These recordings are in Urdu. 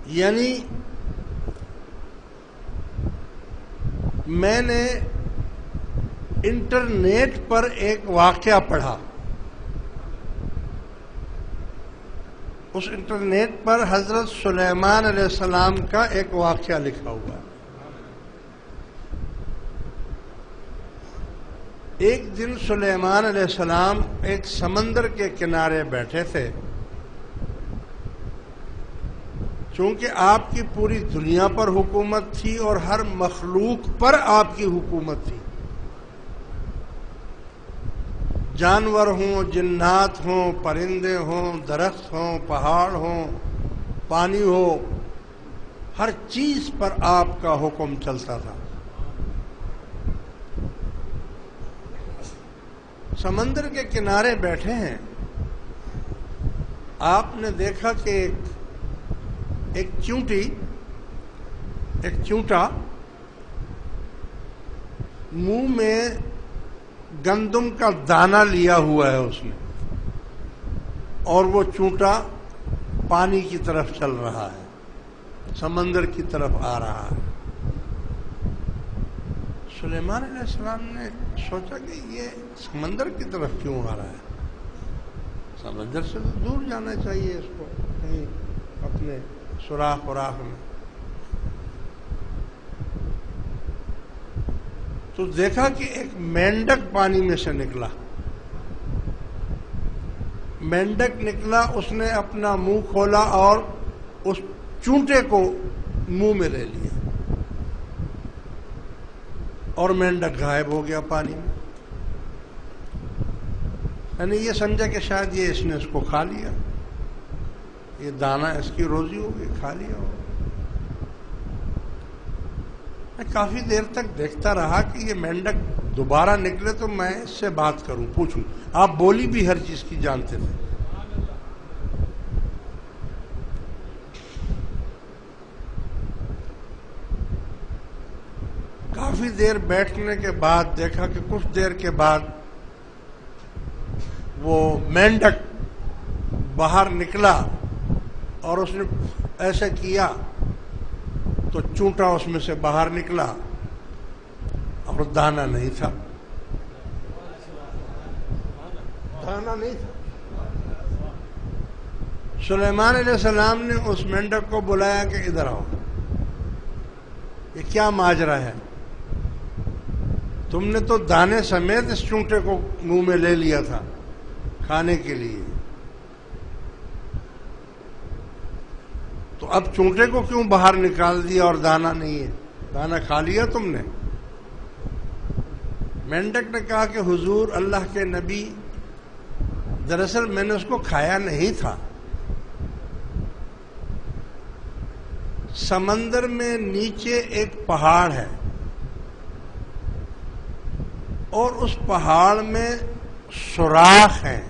یعنی میں نے انٹرنیٹ پر ایک واقعہ پڑھا. اس انٹرنیٹ پر حضرت سلیمان علیہ السلام کا ایک واقعہ لکھا ہوا ہے. ایک دن سلیمان علیہ السلام ایک سمندر کے کنارے بیٹھے تھے. چونکہ آپ کی پوری دنیا پر حکومت تھی اور ہر مخلوق پر آپ کی حکومت تھی. جانور ہوں، جنات ہوں، پرندے ہوں، درخت ہوں، پہاڑ ہوں، پانی ہو، ہر چیز پر آپ کا حکم چلتا تھا. سمندر کے کنارے بیٹھے ہیں. آپ نے دیکھا کہ ایک چونٹا منہ میں گندم کا دانہ لیا ہوا ہے اس نے، اور وہ چونٹا پانی کی طرف چل رہا ہے، سمندر کی طرف آ رہا ہے. سلیمان علیہ السلام نے سوچا کہ یہ سمندر کی طرف کیوں آ رہا ہے؟ سمندر سے تو دور جانا چاہیے اس کو، کہیں اپنے سوراخ وراخ میں. تو دیکھا کہ ایک مینڈک پانی میں سے نکلا. مینڈک نکلا، اس نے اپنا منہ کھولا اور اس چونٹے کو منہ میں لے لیا، اور مینڈک غائب ہو گیا پانی میں. یعنی یہ سمجھا کہ شاید یہ اس نے اس کو کھا لیا، یہ دانہ اس کی روزی ہوگی، کھا لیا ہوگا. میں کافی دیر تک دیکھتا رہا کہ یہ مینڈک دوبارہ نکلے تو میں اس سے بات کروں، پوچھوں. آپ بولی بھی ہر چیز کی جانتے تھے. کافی دیر بیٹھنے کے بعد دیکھا کہ کچھ دیر کے بعد وہ مینڈک باہر نکلا، اور اس نے ایسے کیا تو چونٹا اس میں سے باہر نکلا اور دانہ نہیں تھا. دانہ نہیں تھا. سلیمان علیہ السلام نے اس مینڈک کو بلایا کہ ادھر آؤ، یہ کیا ماجرا ہے؟ تم نے تو دانے سمیت اس چونٹے کو منہ میں لے لیا تھا کھانے کے لیے، تو اب چونٹے کو کیوں باہر نکال دیا اور دانہ نہیں ہے؟ دانہ کھا لیا تم نے؟ مینڈک نے کہا کہ حضور اللہ کے نبی، دراصل میں نے اس کو کھایا نہیں تھا. سمندر میں نیچے ایک پہاڑ ہے، اور اس پہاڑ میں سوراخ ہیں،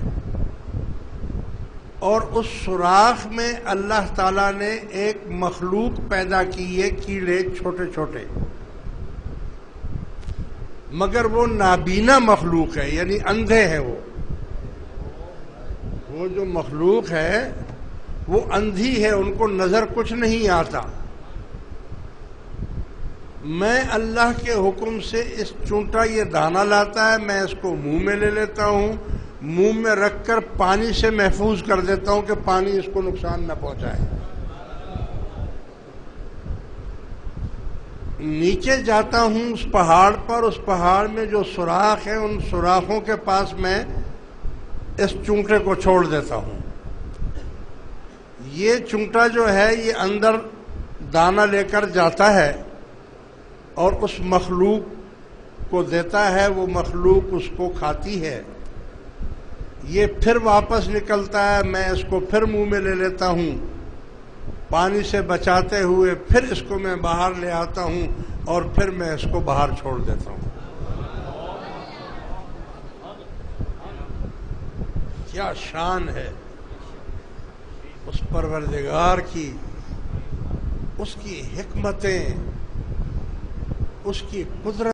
اور اس سوراخ میں اللہ تعالیٰ نے ایک مخلوق پیدا کی ہے، کیڑے چھوٹے چھوٹے، مگر وہ نابینا مخلوق ہے، یعنی اندھے ہیں. وہ جو مخلوق ہے وہ اندھی ہے، ان کو نظر کچھ نہیں آتا. میں اللہ کے حکم سے اس چونٹا یہ دانہ لاتا ہے، میں اس کو منہ میں لے لیتا ہوں، منہ میں رکھ کر پانی سے محفوظ کر دیتا ہوں کہ پانی اس کو نقصان نہ پہنچائے. نیچے جاتا ہوں اس پہاڑ پر، اس پہاڑ میں جو سوراخ ہیں ان سوراخوں کے پاس میں اس چونٹے کو چھوڑ دیتا ہوں. یہ چونٹا جو ہے یہ اندر دانہ لے کر جاتا ہے اور اس مخلوق کو دیتا ہے، وہ مخلوق اس کو کھاتی ہے. یہ پھر واپس نکلتا ہے، میں اس کو پھر منہ میں لے لیتا ہوں، پانی سے بچاتے ہوئے پھر اس کو میں باہر لے آتا ہوں، اور پھر میں اس کو باہر چھوڑ دیتا ہوں. کیا شان ہے اس پروردگار کی، اس کی حکمتیں، اس کی قدرت.